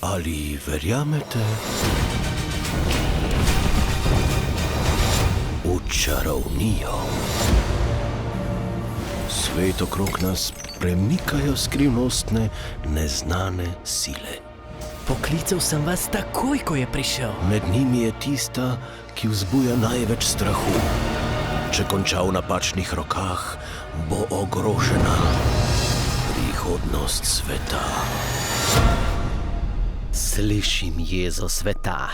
Ali verjamete v čarovnijo? Svet okrog nas premikajo skrivnostne, neznane sile. Poklical sem vas takoj, ko je prišel. Med njimi je tista, ki vzbuja največ strahu. Če konča v napačnih rokah, bo ogrožena prihodnost sveta. Slišim jezo sveta.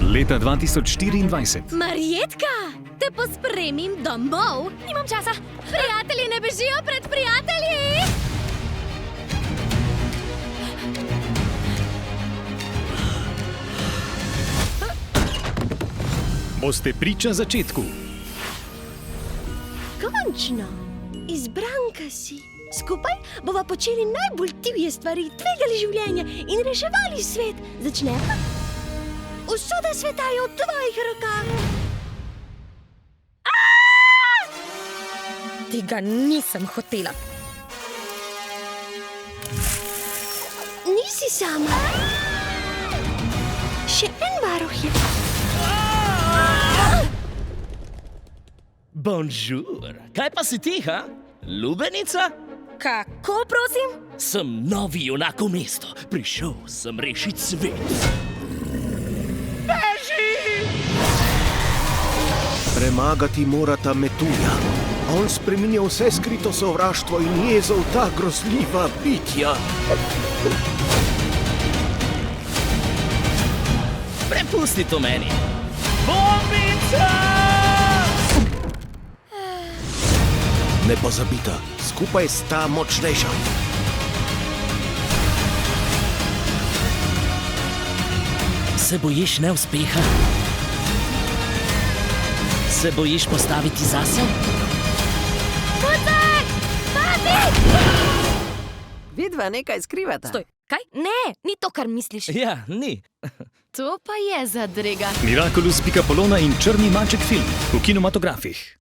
Leta 2024. Marjetka, te pospremim domov. Nimam časa. Prijatelji ne bežijo pred prijatelji. Boste priča začetku. Končno, izbranka si. Skupaj bova počeli najbolj divje stvari, tvegali življenje in reševali svet. Začnemo? Usoda sveta je v tvojih rokah. Tega nisem hotela. Nisi sama. Še en varuh je. Bonjour, kaj pa si ti, ha? Lubenica? Kako, prosim? Sem novi junak v mesto. Prišel sem rešiti svet. Premagati morata Metuja. On spreminja vse skrito sovraštvo in jezo v ta grozljiva bitja. Prepusti to meni. Bombica! Ne pozabita, skupaj sta močnejša. Se bojiš neuspeha? Se bojiš postaviti zase? Pucaj! Pati! Vidva nekaj skrivata. Stoj, kaj? Ne, ni to, kar misliš. Ja, ni. To pa je zadrega. Miraculous Pika Polona in Črni maček film v kinematografih.